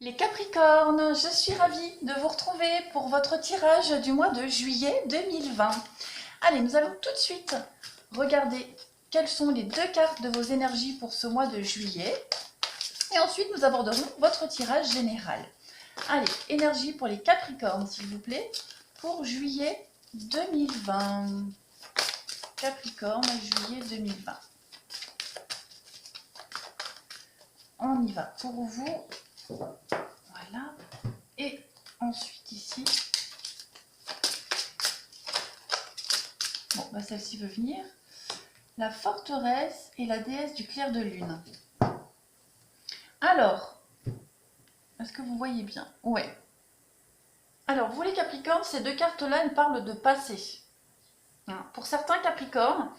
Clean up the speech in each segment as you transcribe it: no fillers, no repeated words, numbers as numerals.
Les Capricornes, je suis ravie de vous retrouver pour votre tirage du mois de juillet 2020. Allez, nous allons tout de suite regarder quelles sont les deux cartes de vos énergies pour ce mois de juillet. Et ensuite, nous aborderons votre tirage général. Allez, énergie pour les Capricornes, s'il vous plaît, pour juillet 2020. Capricorne, juillet 2020. On y va pour vous. Voilà. Et ensuite ici. Bon, bah celle-ci veut venir. La forteresse et la déesse du clair de lune. Alors, est-ce que vous voyez bien? Ouais. Alors, vous les Capricornes, ces deux cartes-là, elles parlent de passé. Pour certains Capricornes,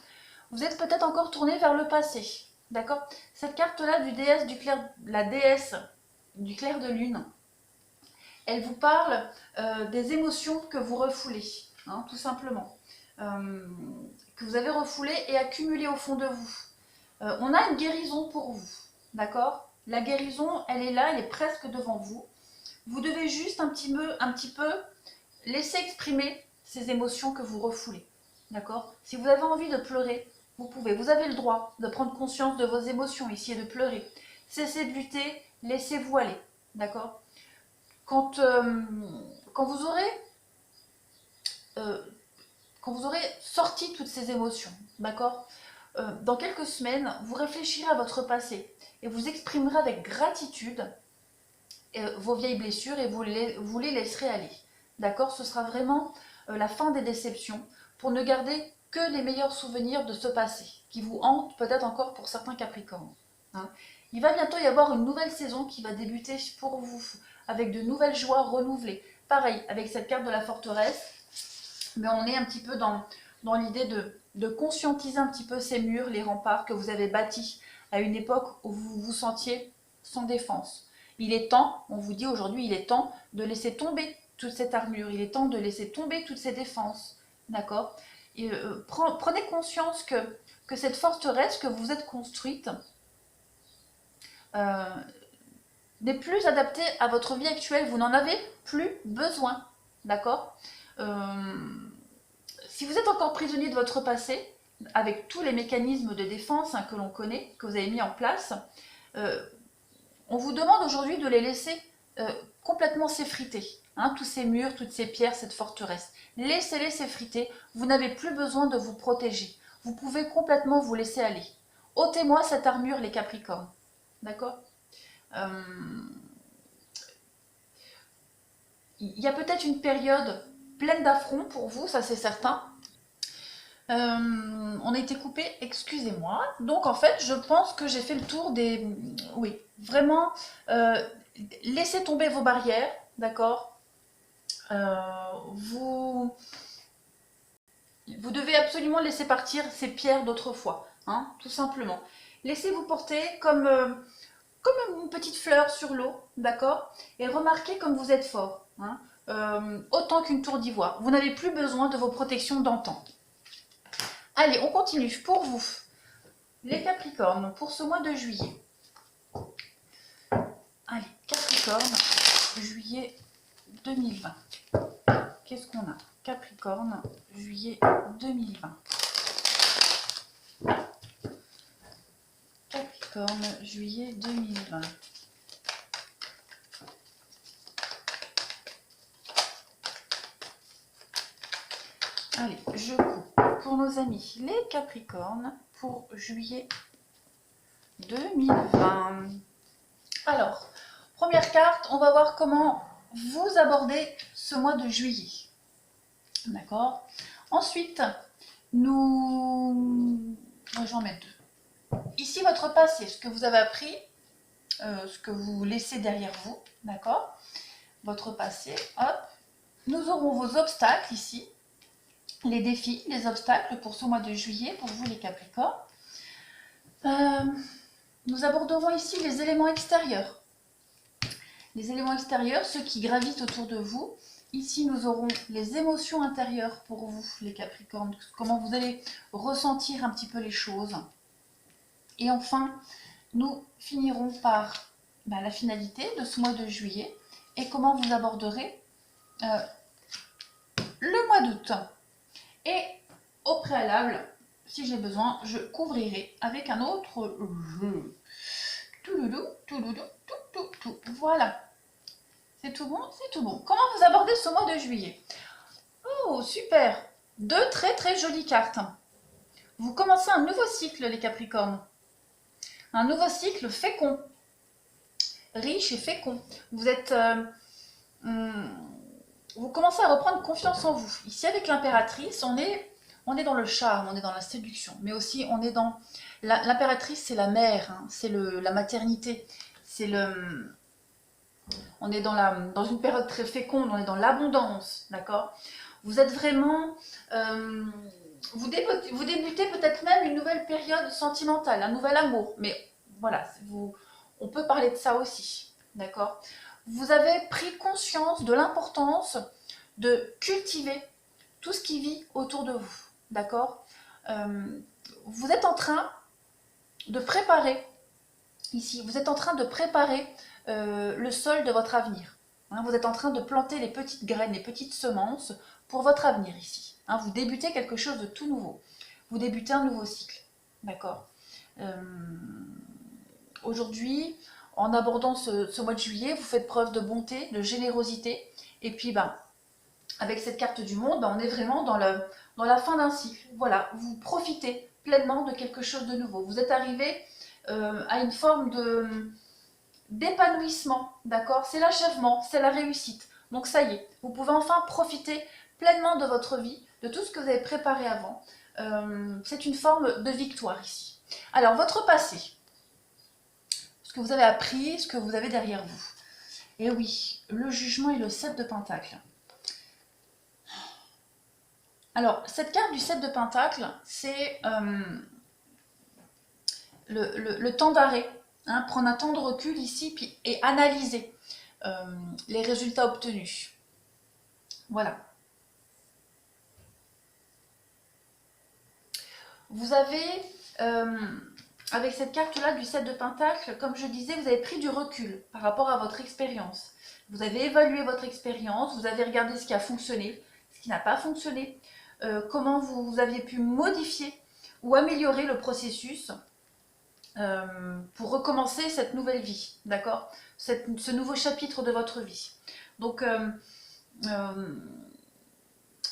vous êtes peut-être encore tourné vers le passé. D'accord? Cette carte-là la déesse du clair de lune, elle vous parle des émotions que vous refoulez, tout simplement. Que vous avez refoulées et accumulées au fond de vous. On a une guérison pour vous, d'accord? La guérison, elle est là, elle est presque devant vous. Vous devez juste un petit peu laisser exprimer ces émotions que vous refoulez, d'accord? Si vous avez envie de pleurer, vous pouvez. Vous avez le droit de prendre conscience de vos émotions ici et de pleurer. Cessez de lutter, laissez-vous aller, d'accord? Quand vous aurez sorti toutes ces émotions, d'accord, dans quelques semaines, vous réfléchirez à votre passé et vous exprimerez avec gratitude vos vieilles blessures et vous les laisserez aller. D'accord? Ce sera vraiment la fin des déceptions pour ne garder que les meilleurs souvenirs de ce passé qui vous hantent peut-être encore pour certains Capricornes. Il va bientôt y avoir une nouvelle saison qui va débuter pour vous avec de nouvelles joies renouvelées. Pareil, avec cette carte de la forteresse, mais on est un petit peu dans l'idée de conscientiser un petit peu ces murs, les remparts que vous avez bâtis à une époque où vous vous sentiez sans défense. Il est temps, on vous dit aujourd'hui, il est temps de laisser tomber toute cette armure, il est temps de laisser tomber toutes ces défenses, d'accord? Et prenez conscience que cette forteresse que vous êtes construite n'est plus adaptée à votre vie actuelle, vous n'en avez plus besoin, d'accord? Si vous êtes encore prisonnier de votre passé, avec tous les mécanismes de défense que l'on connaît, que vous avez mis en place, on vous demande aujourd'hui de les laisser complètement s'effriter. Tous ces murs, toutes ces pierres, cette forteresse. Laissez-les s'effriter, vous n'avez plus besoin de vous protéger. Vous pouvez complètement vous laisser aller. Ôtez-moi cette armure, les Capricornes. D'accord? Il y a peut-être une période pleine d'affronts pour vous, ça c'est certain. On a été coupé, excusez-moi. Donc en fait, je pense que j'ai fait le tour des... Oui, vraiment, laissez tomber vos barrières, d'accord? Vous devez absolument laisser partir ces pierres d'autrefois, tout simplement. Laissez-vous porter comme une petite fleur sur l'eau, d'accord? Et remarquez comme vous êtes fort, autant qu'une tour d'ivoire. Vous n'avez plus besoin de vos protections d'antan. Allez, on continue pour vous, les Capricornes, pour ce mois de juillet. Allez, Capricorne, juillet 2020. Qu'est-ce qu'on a? Capricorne, juillet 2020. Capricorne, juillet 2020. Allez, je coupe pour nos amis les Capricornes pour juillet 2020. Alors, première carte, on va voir comment vous abordez ce mois de juillet. D'accord? Ensuite, j'en mets deux. Ici, votre passé, ce que vous avez appris, ce que vous laissez derrière vous, d'accord? Votre passé, hop. Nous aurons vos obstacles ici, les défis, les obstacles pour ce mois de juillet, pour vous les Capricornes. Nous aborderons ici les éléments extérieurs. Les éléments extérieurs, ceux qui gravitent autour de vous. Ici, nous aurons les émotions intérieures pour vous, les Capricornes. Comment vous allez ressentir un petit peu les choses. Et enfin, nous finirons par la finalité de ce mois de juillet et comment vous aborderez le mois d'août. Et au préalable, si j'ai besoin, je couvrirai avec un autre jeu. Touloulou, touloulou, tout. Voilà. C'est tout bon, c'est tout bon. Comment vous abordez ce mois de juillet? Oh, super! Deux très très jolies cartes. Vous commencez un nouveau cycle, les Capricornes. Un nouveau cycle fécond. Riche et fécond. Vous êtes... vous commencez à reprendre confiance en vous. Ici, avec l'impératrice, on est dans le charme, on est dans la séduction. Mais aussi, on est dans... L'impératrice, c'est la mère, hein, c'est la maternité. C'est le... On est dans une période très féconde, on est dans l'abondance, d'accord? Vous êtes vraiment... vous débutez peut-être même une nouvelle période sentimentale, un nouvel amour. Mais voilà, on peut parler de ça aussi, d'accord? Vous avez pris conscience de l'importance de cultiver tout ce qui vit autour de vous, d'accord? Vous êtes en train de préparer, ici, vous êtes en train de préparer le sol de votre avenir. Hein, vous êtes en train de planter les petites graines, les petites semences pour votre avenir ici. Hein, vous débutez quelque chose de tout nouveau. Vous débutez un nouveau cycle, d'accord? Aujourd'hui, en abordant ce mois de juillet, vous faites preuve de bonté, de générosité. Et puis, avec cette carte du monde, on est vraiment dans la fin d'un cycle. Voilà, vous profitez pleinement de quelque chose de nouveau. Vous êtes arrivé à une forme d'épanouissement, d'accord? C'est l'achèvement, c'est la réussite. Donc ça y est, vous pouvez enfin profiter pleinement de votre vie, de tout ce que vous avez préparé avant. C'est une forme de victoire ici. Alors, votre passé, ce que vous avez appris, ce que vous avez derrière vous. Et oui, le jugement et le 7 de Pentacle. Alors, cette carte du 7 de Pentacle, c'est le temps d'arrêt. Hein, prendre un temps de recul ici et analyser les résultats obtenus. Voilà. Vous avez, avec cette carte-là du 7 de Pentacle, comme je disais, vous avez pris du recul par rapport à votre expérience. Vous avez évalué votre expérience, vous avez regardé ce qui a fonctionné, ce qui n'a pas fonctionné, comment vous aviez pu modifier ou améliorer le processus pour recommencer cette nouvelle vie, d'accord? Ce nouveau chapitre de votre vie. Donc,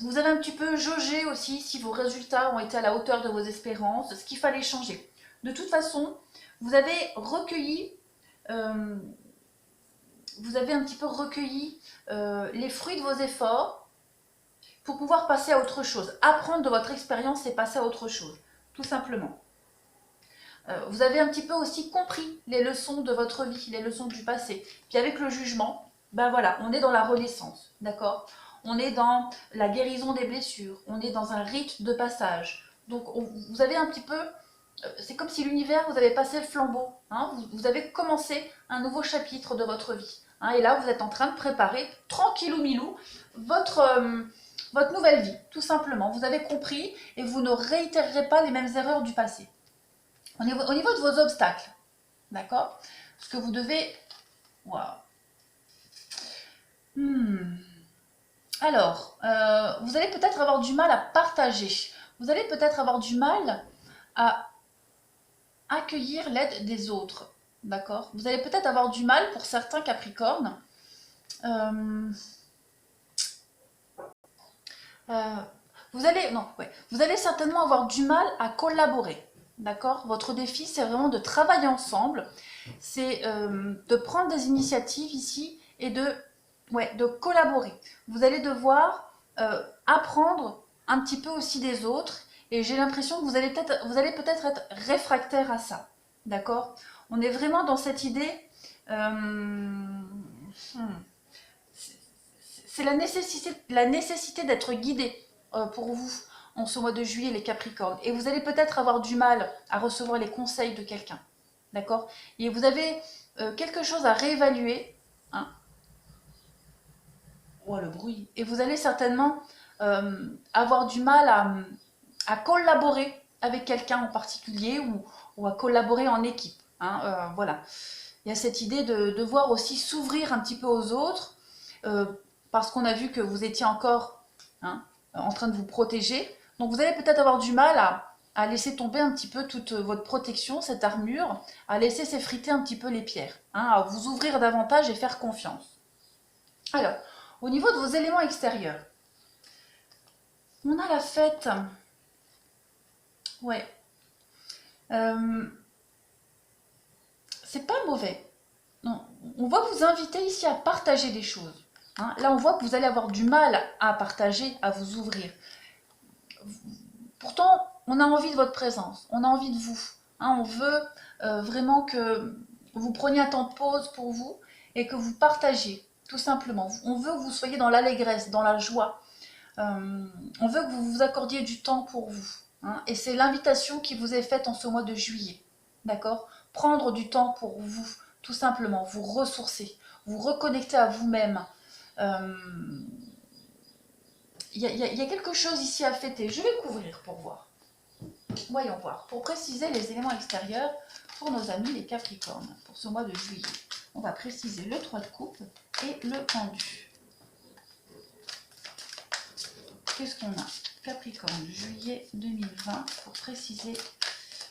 vous avez un petit peu jaugé aussi si vos résultats ont été à la hauteur de vos espérances, ce qu'il fallait changer. De toute façon, vous avez recueilli, vous avez un petit peu recueilli les fruits de vos efforts pour pouvoir passer à autre chose. Apprendre de votre expérience et passer à autre chose, tout simplement. Vous avez un petit peu aussi compris les leçons de votre vie, les leçons du passé. Puis avec le jugement, voilà, on est dans la renaissance, d'accord? On est dans la guérison des blessures, on est dans un rite de passage. Donc vous avez un petit peu, c'est comme si l'univers vous avait passé le flambeau, hein? Vous avez commencé un nouveau chapitre de votre vie. Hein? Et là, vous êtes en train de préparer, tranquillou milou, votre nouvelle vie, tout simplement. Vous avez compris et vous ne réitérerez pas les mêmes erreurs du passé. Au niveau de vos obstacles, d'accord? Parce que vous devez... Waouh. Alors, vous allez peut-être avoir du mal à partager. Vous allez peut-être avoir du mal à accueillir l'aide des autres, d'accord? Vous allez peut-être avoir du mal, pour certains Capricornes, vous allez certainement avoir du mal à collaborer. D'accord? Votre défi, c'est vraiment de travailler ensemble, c'est de prendre des initiatives ici et de collaborer. Vous allez devoir apprendre un petit peu aussi des autres et j'ai l'impression que vous allez peut-être être réfractaire à ça. D'accord? On est vraiment dans cette idée, c'est la nécessité d'être guidé pour vous en ce mois de juillet, les Capricornes. Et vous allez peut-être avoir du mal à recevoir les conseils de quelqu'un. D'accord? Et vous avez quelque chose à réévaluer. Hein. Oh, le bruit. Et vous allez certainement avoir du mal à collaborer avec quelqu'un en particulier ou à collaborer en équipe. Hein, voilà. Il y a cette idée de devoir aussi s'ouvrir un petit peu aux autres, parce qu'on a vu que vous étiez encore en train de vous protéger. Donc vous allez peut-être avoir du mal à laisser tomber un petit peu toute votre protection, cette armure, à laisser s'effriter un petit peu les pierres, à vous ouvrir davantage et faire confiance. Alors, au niveau de vos éléments extérieurs, on a la fête. Ouais. C'est pas mauvais. Non. On va vous inviter ici à partager des choses. Là, on voit que vous allez avoir du mal à partager, à vous ouvrir. Pourtant, on a envie de votre présence, on a envie de vous. On veut vraiment que vous preniez un temps de pause pour vous et que vous partagiez, tout simplement. On veut que vous soyez dans l'allégresse, dans la joie. On veut que vous vous accordiez du temps pour vous. Et c'est l'invitation qui vous est faite en ce mois de juillet. D'accord? Prendre du temps pour vous, tout simplement. Vous ressourcer, vous reconnecter à vous-même. Il y a quelque chose ici à fêter. Je vais couvrir pour voir. Voyons voir. Pour préciser les éléments extérieurs pour nos amis les Capricornes, pour ce mois de juillet. On va préciser le 3 de coupe et le pendu. Qu'est-ce qu'on a? Capricorne, juillet 2020, pour préciser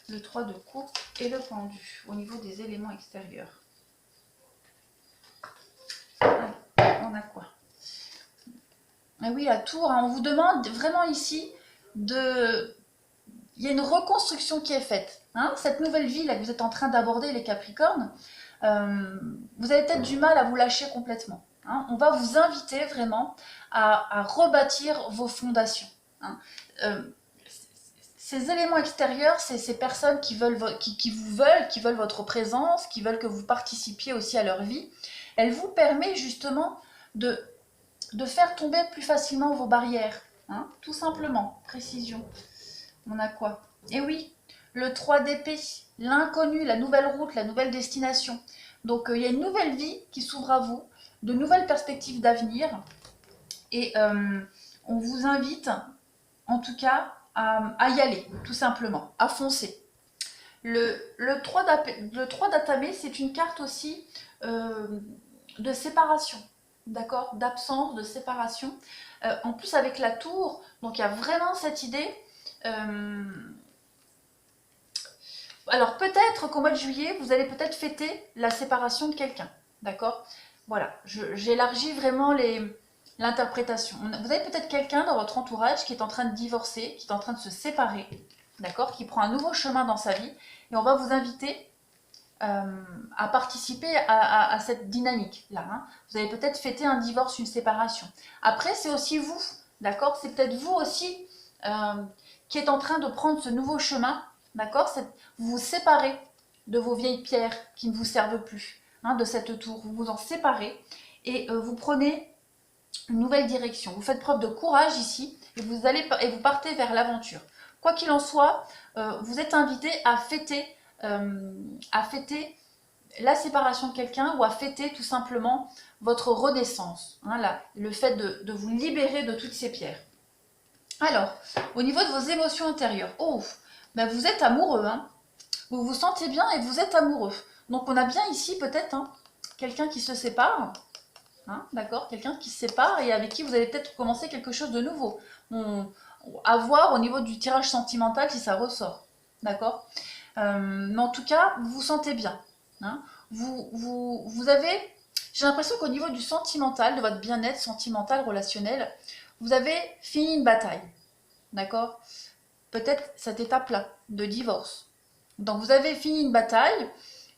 le 3 de coupe et le pendu au niveau des éléments extérieurs. On a quoi? Ah oui, la tour, on vous demande vraiment ici de... Il y a une reconstruction qui est faite. Cette nouvelle vie là que vous êtes en train d'aborder, les Capricornes, vous avez peut-être du mal à vous lâcher complètement. On va vous inviter vraiment à rebâtir vos fondations. Ces éléments extérieurs, c'est ces personnes qui vous veulent, qui veulent votre présence, qui veulent que vous participiez aussi à leur vie. Elle vous permet justement de faire tomber plus facilement vos barrières. Tout simplement, précision. On a quoi? Eh oui, le 3 d'épée, l'inconnu, la nouvelle route, la nouvelle destination. Donc il y a une nouvelle vie qui s'ouvre à vous, de nouvelles perspectives d'avenir. Et on vous invite, en tout cas, à y aller, tout simplement, à foncer. Le 3 d'Atamé, c'est une carte aussi de séparation, d'accord? D'absence, de séparation. En plus, avec la tour, donc il y a vraiment cette idée... Alors peut-être qu'au mois de juillet, vous allez peut-être fêter la séparation de quelqu'un, d'accord? Voilà, j'élargis vraiment l'interprétation. Vous avez peut-être quelqu'un dans votre entourage qui est en train de divorcer, qui est en train de se séparer, d'accord? Qui prend un nouveau chemin dans sa vie, et on va vous inviter à participer à cette dynamique-là. Vous allez peut-être fêter un divorce, une séparation. Après, c'est aussi vous, d'accord? C'est peut-être vous aussi qui êtes en train de prendre ce nouveau chemin, d'accord? Vous vous séparez de vos vieilles pierres qui ne vous servent plus, de cette tour. Vous vous en séparez et vous prenez une nouvelle direction. Vous faites preuve de courage ici et vous partez vers l'aventure. Quoi qu'il en soit, vous êtes invité à fêter la séparation de quelqu'un ou à fêter tout simplement votre renaissance. Le fait de vous libérer de toutes ces pierres. Alors, au niveau de vos émotions intérieures, vous êtes amoureux, vous vous sentez bien et vous êtes amoureux. Donc on a bien ici peut-être quelqu'un qui se sépare, d'accord, quelqu'un qui se sépare et avec qui vous allez peut-être commencer quelque chose de nouveau. À voir au niveau du tirage sentimental si ça ressort, d'accord. Mais en tout cas, vous vous sentez bien. Vous avez, j'ai l'impression qu'au niveau du sentimental, de votre bien-être sentimental, relationnel, vous avez fini une bataille, d'accord? Peut-être cette étape-là, de divorce. Donc vous avez fini une bataille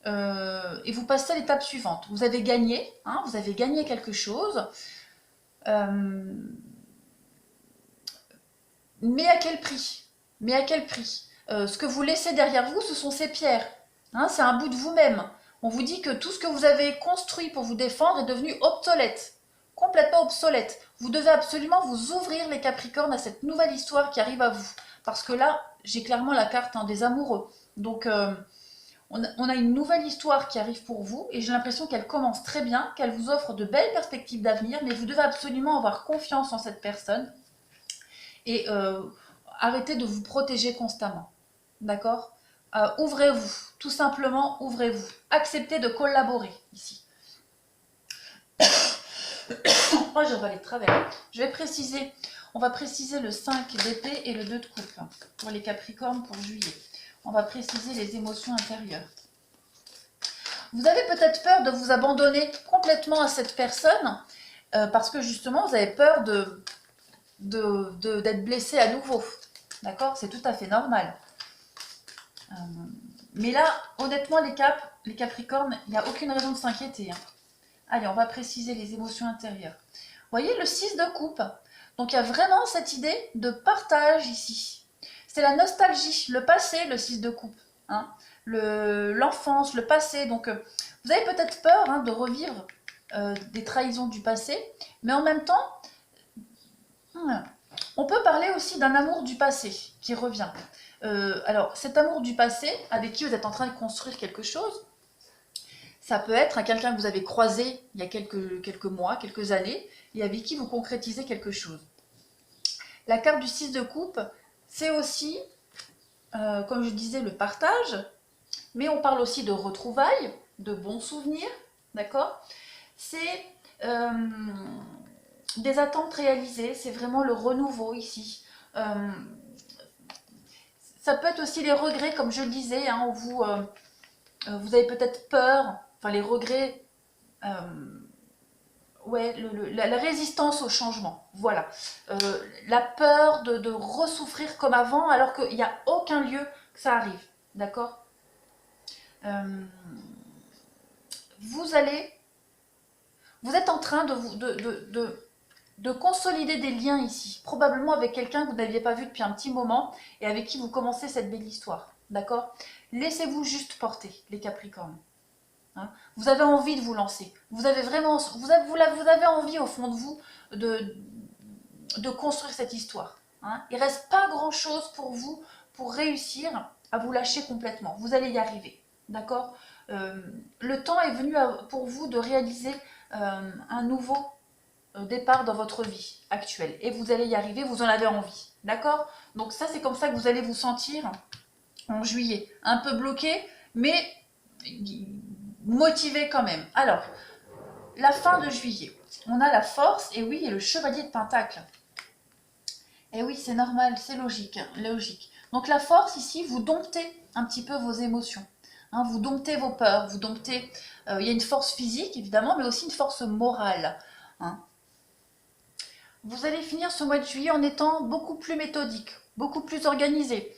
et vous passez à l'étape suivante. Vous avez gagné, vous avez gagné quelque chose. Mais à quel prix? Mais à quel prix? Ce que vous laissez derrière vous, ce sont ces pierres. C'est un bout de vous-même. On vous dit que tout ce que vous avez construit pour vous défendre est devenu obsolète. Complètement obsolète. Vous devez absolument vous ouvrir, les Capricornes, à cette nouvelle histoire qui arrive à vous. Parce que là, j'ai clairement la carte des amoureux. Donc, on a une nouvelle histoire qui arrive pour vous et j'ai l'impression qu'elle commence très bien, qu'elle vous offre de belles perspectives d'avenir, mais vous devez absolument avoir confiance en cette personne et arrêter de vous protéger constamment. D'accord? ouvrez-vous, tout simplement ouvrez-vous. Acceptez de collaborer ici. Moi, je vais aller de travers. Je vais préciser, on va préciser le 5 d'épée et le 2 de coupe pour les Capricornes pour juillet. On va préciser les émotions intérieures. Vous avez peut-être peur de vous abandonner complètement à cette personne parce que justement, vous avez peur d'être blessé à nouveau. D'accord? C'est tout à fait normal. Mais là, honnêtement, les Capricornes, il n'y a aucune raison de s'inquiéter. Hein. Allez, on va préciser les émotions intérieures. Vous voyez le 6 de coupe. Donc, il y a vraiment cette idée de partage ici. C'est la nostalgie, le passé, le 6 de coupe. Hein. L'enfance, le passé. Donc, vous avez peut-être peur hein, de revivre des trahisons du passé. Mais en même temps, on peut parler aussi d'un amour du passé qui revient. Alors, cet amour du passé, avec qui vous êtes en train de construire quelque chose, ça peut être quelqu'un que vous avez croisé il y a quelques mois, quelques années, et avec qui vous concrétisez quelque chose. La carte du 6 de coupe, c'est aussi, comme je disais, le partage, mais on parle aussi de retrouvailles, de bons souvenirs, d'accord? C'est des attentes réalisées, c'est vraiment le renouveau ici. Ça peut être aussi les regrets, comme je le disais, hein, où vous avez peut-être peur, enfin les regrets, ouais, la résistance au changement, voilà. La peur de ressouffrir comme avant, alors qu'il n'y a aucun lieu que ça arrive, d'accord? Vous êtes en train de consolider des liens ici, probablement avec quelqu'un que vous n'aviez pas vu depuis un petit moment et avec qui vous commencez cette belle histoire, d'accord? Laissez-vous juste porter, les Capricornes. Hein, vous avez envie de vous lancer, vous avez vraiment, vous avez envie au fond de vous de construire cette histoire. Hein. Il ne reste pas grand-chose pour vous pour réussir à vous lâcher complètement. Vous allez y arriver, d'accord? Le temps est venu pour vous de réaliser un nouveau départ dans votre vie actuelle. Et vous allez y arriver, vous en avez envie. D'accord? Donc ça, c'est comme ça que vous allez vous sentir en juillet. Un peu bloqué, mais motivé quand même. Alors, la fin de juillet. On a la force, et oui, et le chevalier de Pentacle. Et oui, c'est normal, c'est logique, logique. Donc la force, ici, vous domptez un petit peu vos émotions. Hein, vous domptez vos peurs, vous domptez... il y a une force physique, évidemment, mais aussi une force morale. Hein. Vous allez finir ce mois de juillet en étant beaucoup plus méthodique, beaucoup plus organisé,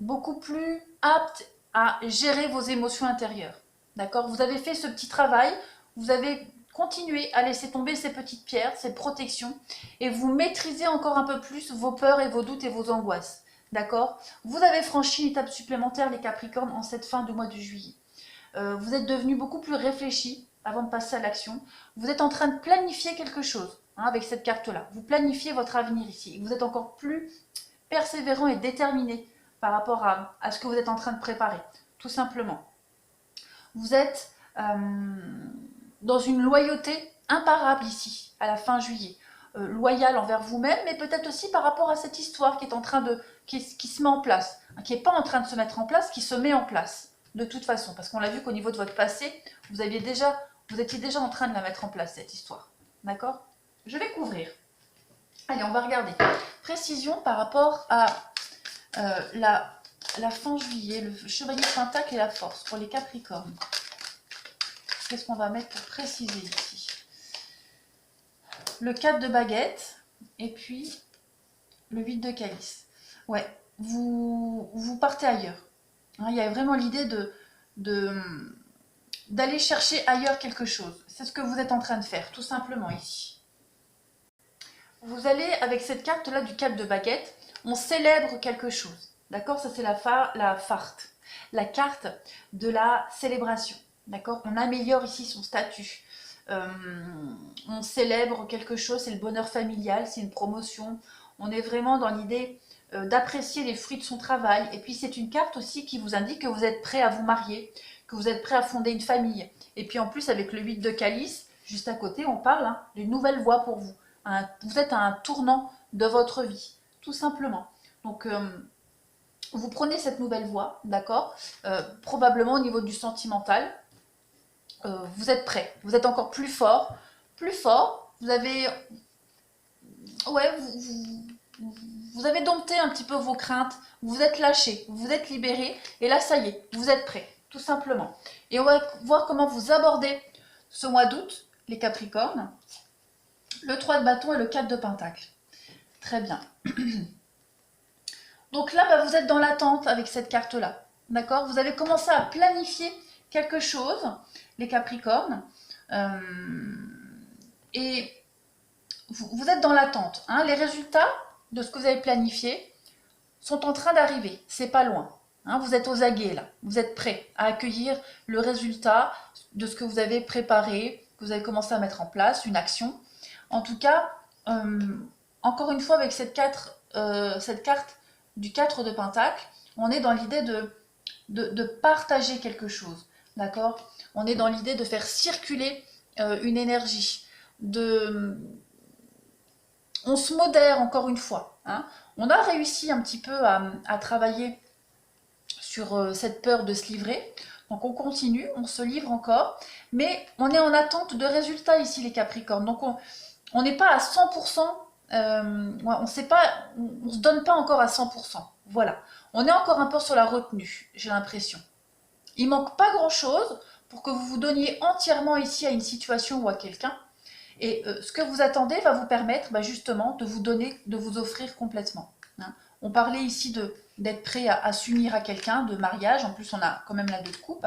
beaucoup plus apte à gérer vos émotions intérieures. D'accord? Vous avez fait ce petit travail, vous avez continué à laisser tomber ces petites pierres, ces protections, et vous maîtrisez encore un peu plus vos peurs et vos doutes et vos angoisses. D'accord? Vous avez franchi une étape supplémentaire, les Capricornes, en cette fin de mois de juillet. Vous êtes devenu beaucoup plus réfléchi avant de passer à l'action. Vous êtes en train de planifier quelque chose hein, avec cette carte-là. Vous planifiez votre avenir ici. Vous êtes encore plus persévérant et déterminé par rapport à ce que vous êtes en train de préparer, tout simplement. Vous êtes dans une loyauté imparable ici, à la fin juillet. Loyal envers vous-même, mais peut-être aussi par rapport à cette histoire qui est en train qui se met en place, hein, qui n'est pas en train de se mettre en place, qui se met en place, de toute façon, parce qu'on l'a vu qu'au niveau de votre passé, vous étiez déjà en train de la mettre en place, cette histoire. D'accord? Je vais couvrir. Allez, on va regarder. Précision par rapport à la fin juillet, le chevalier de Pentacle et la force pour les Capricornes. Qu'est-ce qu'on va mettre pour préciser ici? Le 4 de baguette et puis le 8 de calice. Ouais, vous partez ailleurs. Hein, il y a vraiment l'idée d'aller chercher ailleurs quelque chose. C'est ce que vous êtes en train de faire, tout simplement ici. Vous allez, avec cette carte-là du 4 de baguette, on célèbre quelque chose. D'accord? Ça, c'est la farte. La carte de la célébration. D'accord? On améliore ici son statut. On célèbre quelque chose, c'est le bonheur familial, c'est une promotion. On est vraiment dans l'idée d'apprécier les fruits de son travail. Et puis, c'est une carte aussi qui vous indique que vous êtes prêt à vous marier, que vous êtes prêt à fonder une famille. Et puis, en plus, avec le 8 de calice, juste à côté, on parle d'une nouvelle voie pour vous. Vous êtes à un tournant de votre vie, tout simplement. Donc, vous prenez cette nouvelle voie, d'accord? Probablement au niveau du sentimental, vous êtes prêt, vous êtes encore plus fort, vous avez, ouais, vous avez dompté un petit peu vos craintes, vous êtes lâché, vous êtes libéré, et là ça y est, vous êtes prêt, tout simplement. Et on va voir comment vous abordez ce mois d'août, les Capricornes, le 3 de bâton et le 4 de pentacle. Très bien. Donc là, bah, vous êtes dans l'attente avec cette carte-là. D'accord? Vous avez commencé à planifier quelque chose, les Capricornes. Et vous êtes dans l'attente. Hein. Les résultats de ce que vous avez planifié sont en train d'arriver. C'est pas loin. Hein. Vous êtes aux aguets là. Vous êtes prêts à accueillir le résultat de ce que vous avez préparé, que vous avez commencé à mettre en place, une action. En tout cas, encore une fois, avec cette carte du 4 de Pentacle, on est dans l'idée de partager quelque chose, d'accord? On est dans l'idée de faire circuler une énergie, on se modère encore une fois. Hein. On a réussi un petit peu à travailler sur cette peur de se livrer, donc on continue, on se livre encore, mais on est en attente de résultats ici les Capricornes, donc on n'est pas à 100%. On sait pas, on se donne pas encore à 100%. Voilà. On est encore un peu sur la retenue, j'ai l'impression. Il manque pas grand-chose pour que vous vous donniez entièrement ici à une situation ou à quelqu'un. Et ce que vous attendez va vous permettre justement de vous donner, de vous offrir complètement. Hein. On parlait ici d'être prêt à s'unir à quelqu'un, de mariage. En plus, on a quand même la 2 de coupe.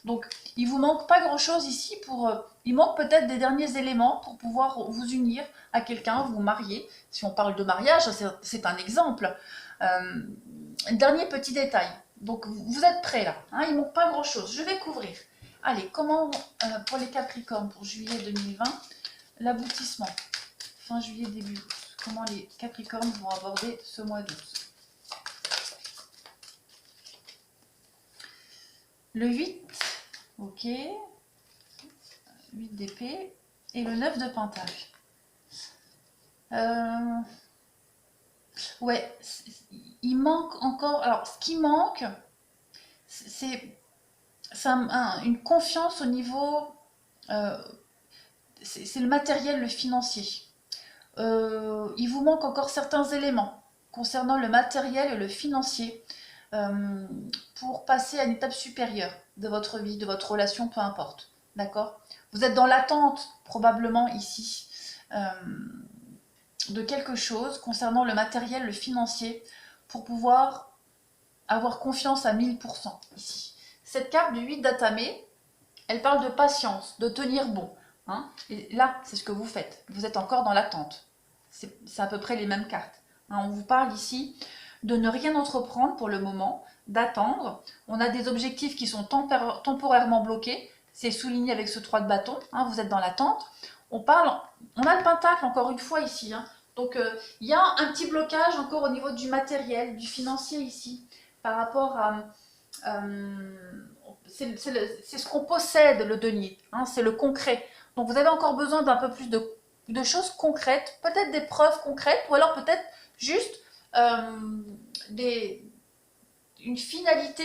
Donc, il vous manque pas grand-chose ici il manque peut-être des derniers éléments pour pouvoir vous unir à quelqu'un, vous marier. Si on parle de mariage, c'est un exemple. Dernier petit détail. Donc, vous êtes prêts là. Hein, il manque pas grand-chose. Je vais couvrir. Allez, comment pour les Capricornes pour juillet 2020, l'aboutissement, fin juillet, début août. Comment les Capricornes vont aborder ce mois d'août? Le 8, ok, 8 d'épée, et le 9 de pentacle. Ouais, il manque encore, alors ce qui manque, c'est une confiance au niveau, c'est le matériel, le financier. Il vous manque encore certains éléments concernant le matériel et le financier pour passer à une étape supérieure de votre vie, de votre relation, peu importe. D'accord? Vous êtes dans l'attente, probablement ici, de quelque chose concernant le matériel, le financier, pour pouvoir avoir confiance à 1000% ici. Cette carte du 8 d'Atamé, elle parle de patience, de tenir bon. Hein. Et là, c'est ce que vous faites. Vous êtes encore dans l'attente. C'est à peu près les mêmes cartes. Hein, on vous parle ici de ne rien entreprendre pour le moment, d'attendre. On a des objectifs qui sont temporairement bloqués. C'est souligné avec ce 3 de bâton. Hein, vous êtes dans l'attente. On a le pentacle encore une fois ici. Hein. Donc, il y a un petit blocage encore au niveau du matériel, du financier ici, par rapport à... c'est ce qu'on possède, le denier. Hein, c'est le concret. Donc, vous avez encore besoin d'un peu plus de choses concrètes, peut-être des preuves concrètes, ou alors peut-être juste une finalité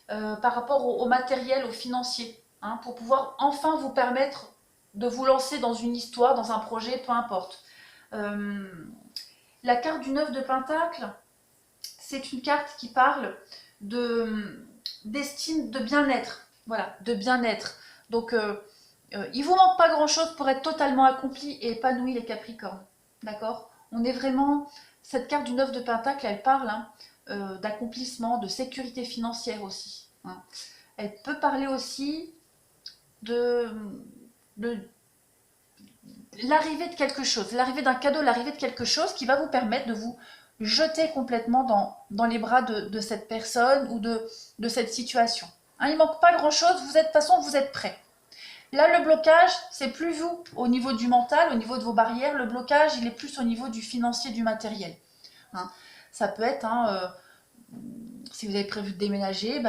par rapport au matériel, au financier, hein, pour pouvoir enfin vous permettre de vous lancer dans une histoire, dans un projet, peu importe. La carte du 9 de Pentacle, c'est une carte qui parle d'estime, de bien-être. Voilà, de bien-être. Donc, il vous manque pas grand-chose pour être totalement accompli et épanoui, les Capricornes. D'accord? On est vraiment... Cette carte du 9 de Pentacle, elle parle d'accomplissement, de sécurité financière aussi. Hein. Elle peut parler aussi de l'arrivée de quelque chose, l'arrivée d'un cadeau, l'arrivée de quelque chose qui va vous permettre de vous jeter complètement dans les bras de cette personne ou de cette situation. Hein, il ne manque pas grand-chose, de toute façon, vous êtes prêts. Là, le blocage, c'est plus vous au niveau du mental, au niveau de vos barrières. Le blocage, il est plus au niveau du financier, du matériel. Hein. Ça peut être, si vous avez prévu de déménager,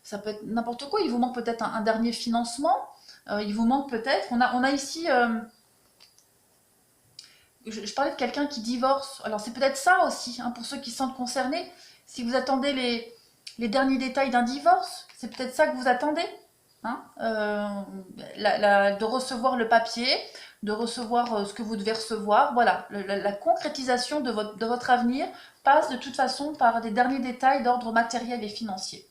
ça peut être n'importe quoi. Il vous manque peut-être un dernier financement. Il vous manque peut-être... On a ici... je parlais de quelqu'un qui divorce. Alors, c'est peut-être ça aussi, hein, pour ceux qui se sentent concernés. Si vous attendez les derniers détails d'un divorce, c'est peut-être ça que vous attendez, hein, de recevoir le papier, de recevoir ce que vous devez recevoir. Voilà, la concrétisation de votre avenir passe de toute façon par des derniers détails d'ordre matériel et financier.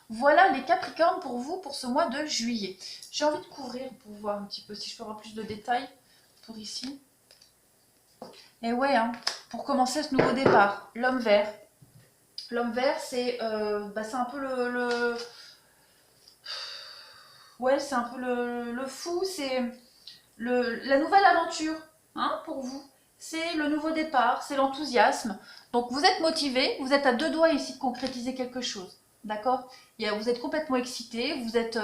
Voilà les Capricornes pour vous pour ce mois de juillet. J'ai envie de couvrir pour voir un petit peu si je peux avoir plus de détails pour ici. Et ouais, hein, pour commencer ce nouveau départ, l'homme vert. L'homme vert, c'est un peu ouais, c'est un peu le fou, c'est la nouvelle aventure, hein, pour vous. C'est le nouveau départ, c'est l'enthousiasme. Donc vous êtes motivé, vous êtes à deux doigts ici de concrétiser quelque chose. D'accord? Vous êtes complètement excité, vous êtes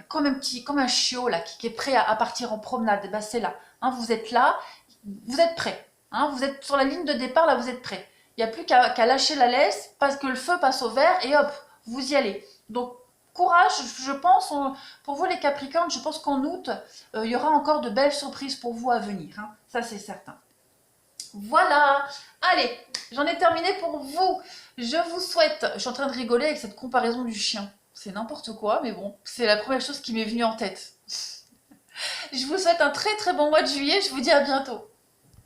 comme un chiot là, qui est prêt à partir en promenade. Et ben, c'est là. Hein, vous êtes là, vous êtes prêt. Hein, vous êtes sur la ligne de départ, là vous êtes prêt. Il n'y a plus qu'à lâcher la laisse parce que le feu passe au vert et hop, vous y allez. Donc courage, je pense, pour vous les Capricornes, je pense qu'en août, il y aura encore de belles surprises pour vous à venir. Hein, ça c'est certain. Voilà, allez, j'en ai terminé pour vous. Je vous souhaite, je suis en train de rigoler avec cette comparaison du chien. C'est n'importe quoi, mais bon, c'est la première chose qui m'est venue en tête. Je vous souhaite un très très bon mois de juillet, je vous dis à bientôt.